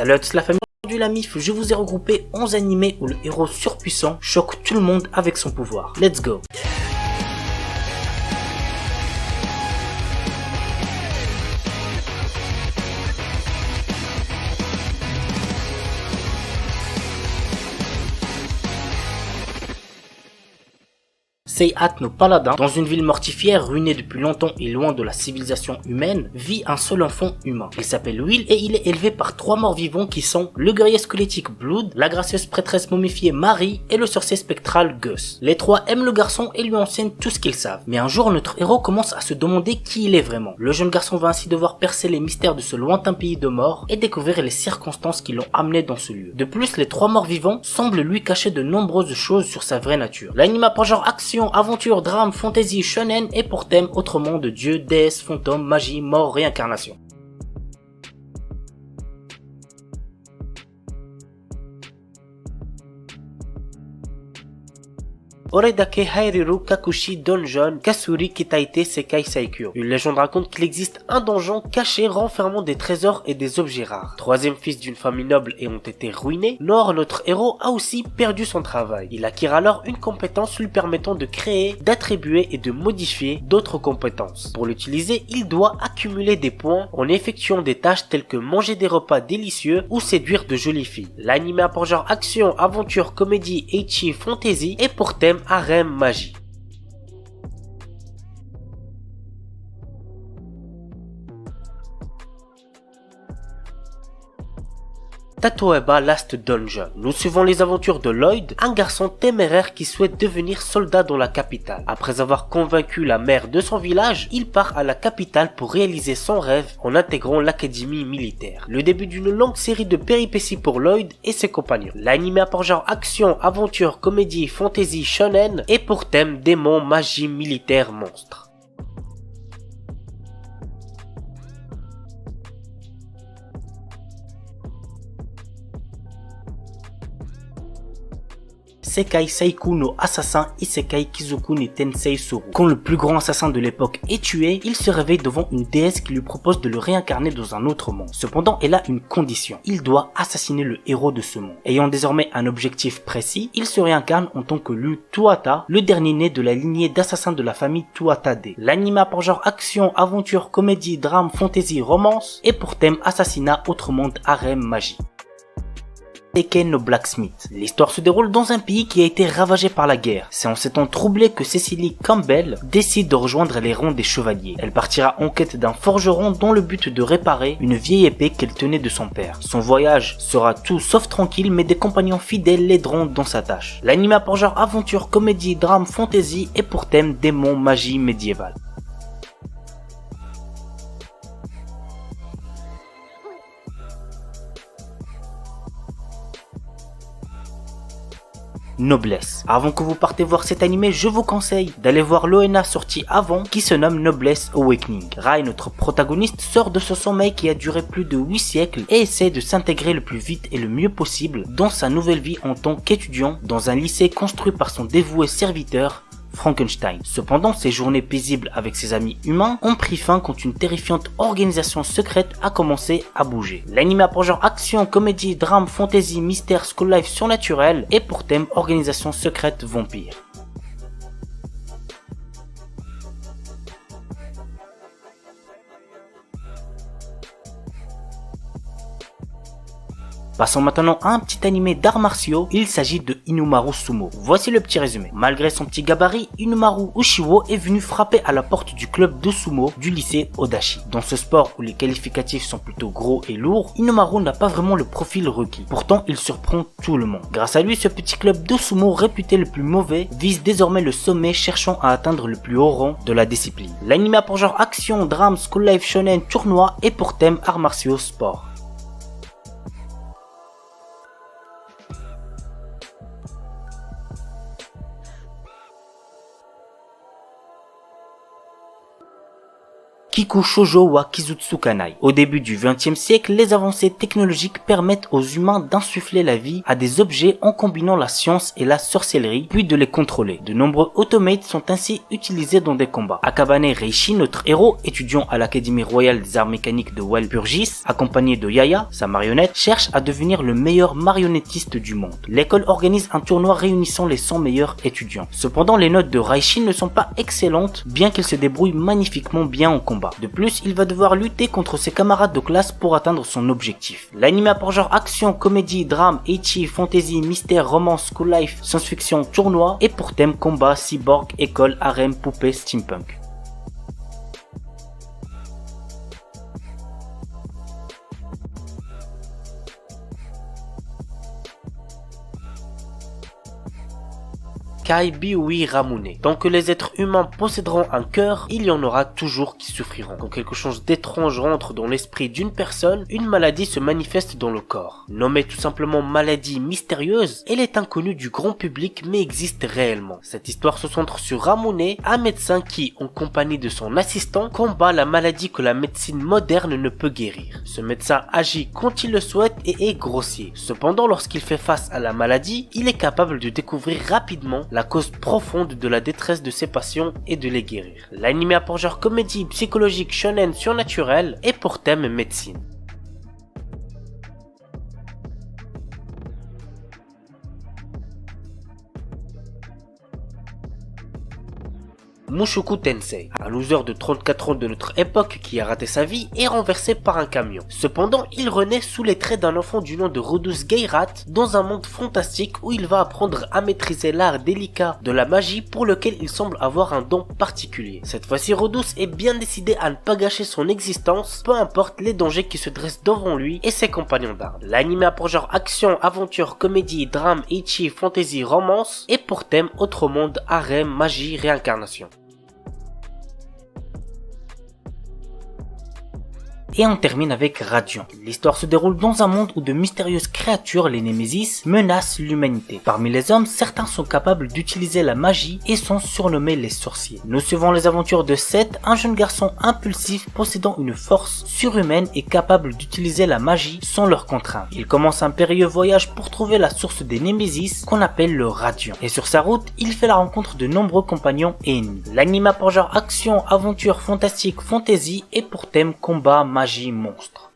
Salut à tous la famille, aujourd'hui la MIF, je vous ai regroupé 11 animés où le héros surpuissant choque tout le monde avec son pouvoir. Let's go! Seihat no paladin, dans une ville mortifère ruinée depuis longtemps et loin de la civilisation humaine, vit un seul enfant humain. Il s'appelle Will et il est élevé par 3 morts vivants qui sont le guerrier squelettique Blood, la gracieuse prêtresse momifiée Marie et le sorcier spectral Gus. Les 3 aiment le garçon et lui enseignent tout ce qu'ils savent. Mais un jour, notre héros commence à se demander qui il est vraiment. Le jeune garçon va ainsi devoir percer les mystères de ce lointain pays de mort et découvrir les circonstances qui l'ont amené dans ce lieu. De plus, les 3 morts vivants semblent lui cacher de nombreuses choses sur sa vraie nature. L'anime a pour genre action, aventure, drame, fantasy, shonen et pour thème autrement de dieu, déesse, fantôme, magie, mort, réincarnation. Oredake Hairiru Kakushi Donjon Kasuri Kitaite Sekai Saikyo. Une légende raconte qu'il existe un donjon caché renfermant des trésors et des objets rares. Troisième fils d'une famille noble ayant été ruiné, Nor, notre héros, a aussi perdu son travail. Il acquiert alors une compétence lui permettant de créer, d'attribuer et de modifier d'autres compétences. Pour l'utiliser, il doit accumuler des points en effectuant des tâches telles que manger des repas délicieux ou séduire de jolies filles. L'anime a pour genre action, aventure, comédie, ecchi, fantasy et pour thème harem magie. Tatoeba Last Dungeon. Nous suivons les aventures de Lloyd, un garçon téméraire qui souhaite devenir soldat dans la capitale. Après avoir convaincu la mère de son village, il part à la capitale pour réaliser son rêve en intégrant l'académie militaire. Le début d'une longue série de péripéties pour Lloyd et ses compagnons. L'anime a pour genre action, aventure, comédie, fantasy, shonen et pour thème démons, magie, militaire, monstre. Sekai Seiku no assassin Isekai Kizoku ni Tensei Suru. Quand le plus grand assassin de l'époque est tué, il se réveille devant une déesse qui lui propose de le réincarner dans un autre monde. Cependant, elle a une condition. Il doit assassiner le héros de ce monde. Ayant désormais un objectif précis, il se réincarne en tant que Lu Tuata, le dernier né de la lignée d'assassins de la famille Tuatade. L'anime a pour genre action, aventure, comédie, drame, fantasy, romance et pour thème assassinat, autre monde, harem, magie. Tekken no Blacksmith. L'histoire se déroule dans un pays qui a été ravagé par la guerre. C'est en ces temps troublés que Cecily Campbell décide de rejoindre les rangs des chevaliers. Elle partira en quête d'un forgeron dans le but de réparer une vieille épée qu'elle tenait de son père. Son voyage sera tout sauf tranquille, mais des compagnons fidèles l'aideront dans sa tâche. L'anime a pour genre aventure, comédie, drame, fantasy et pour thème démons, magie médiévale. Noblesse. Avant que vous partez voir cet animé, je vous conseille d'aller voir l'ONA sorti avant qui se nomme Noblesse Awakening. Rai, notre protagoniste, sort de ce sommeil qui a duré plus de 8 siècles et essaie de s'intégrer le plus vite et le mieux possible dans sa nouvelle vie en tant qu'étudiant dans un lycée construit par son dévoué serviteur Frankenstein. Cependant, ses journées paisibles avec ses amis humains ont pris fin quand une terrifiante organisation secrète a commencé à bouger. L'anime a pour genre action, comédie, drame, fantasy, mystère, school life surnaturel et pour thème organisation secrète vampire. Passons maintenant à un petit animé d'arts martiaux, il s'agit de Inumaru Sumo. Voici le petit résumé. Malgré son petit gabarit, Inumaru Ushiwo est venu frapper à la porte du club de sumo du lycée Odashi. Dans ce sport où les qualificatifs sont plutôt gros et lourds, Inumaru n'a pas vraiment le profil requis. Pourtant, il surprend tout le monde. Grâce à lui, ce petit club de sumo réputé le plus mauvais vise désormais le sommet cherchant à atteindre le plus haut rang de la discipline. L'anime a pour genre action, drame, school life, shonen, tournoi et pour thème arts martiaux, sport. Kiku Shoujo wa Kizutsukanai. Au début du XXe siècle, les avancées technologiques permettent aux humains d'insuffler la vie à des objets en combinant la science et la sorcellerie, puis de les contrôler. De nombreux automates sont ainsi utilisés dans des combats. Akabane Reishi, notre héros, étudiant à l'Académie royale des arts mécaniques de Walpurgis, accompagné de Yaya, sa marionnette, cherche à devenir le meilleur marionnettiste du monde. L'école organise un tournoi réunissant les 100 meilleurs étudiants. Cependant, les notes de Reishi ne sont pas excellentes, bien qu'il se débrouille magnifiquement bien en combat. De plus, il va devoir lutter contre ses camarades de classe pour atteindre son objectif. L'anime a pour genre action, comédie, drame, ecchi, fantasy, mystère, romance, school life, science-fiction, tournoi et pour thème combat, cyborg, école, harem, poupée, steampunk. Kai Biui Ramune. Tant que les êtres humains posséderont un cœur, il y en aura toujours qui souffriront. Quand quelque chose d'étrange rentre dans l'esprit d'une personne, une maladie se manifeste dans le corps. Nommée tout simplement maladie mystérieuse, elle est inconnue du grand public mais existe réellement. Cette histoire se centre sur Ramune, un médecin qui, en compagnie de son assistant, combat la maladie que la médecine moderne ne peut guérir. Ce médecin agit quand il le souhaite et est grossier. Cependant, lorsqu'il fait face à la maladie, il est capable de découvrir rapidement la cause profonde de la détresse de ses patients et de les guérir. L'anime a pour genre comédie psychologique shonen surnaturelle et pour thème médecine. Mushoku Tensei, un loser de 34 ans de notre époque qui a raté sa vie, est renversé par un camion. Cependant, il renaît sous les traits d'un enfant du nom de Rhodus Geirat dans un monde fantastique où il va apprendre à maîtriser l'art délicat de la magie pour lequel il semble avoir un don particulier. Cette fois-ci, Rhodus est bien décidé à ne pas gâcher son existence, peu importe les dangers qui se dressent devant lui et ses compagnons d'armes. L'anime a pour genre action, aventure, comédie, drame, ecchi, fantasy, romance et pour thème autre monde, harem, magie, réincarnation. Et on termine avec Radiant. L'histoire se déroule dans un monde où de mystérieuses créatures, les Némésis, menacent l'humanité. Parmi les hommes, certains sont capables d'utiliser la magie et sont surnommés les sorciers. Nous suivons les aventures de Seth, un jeune garçon impulsif possédant une force surhumaine et capable d'utiliser la magie sans leur contrainte. Il commence un périlleux voyage pour trouver la source des Némésis qu'on appelle le Radiant. Et sur sa route, il fait la rencontre de nombreux compagnons et ennemis. L'anime a pour genre action, aventure, fantastique, fantasy et pour thème combat, magie, monstre.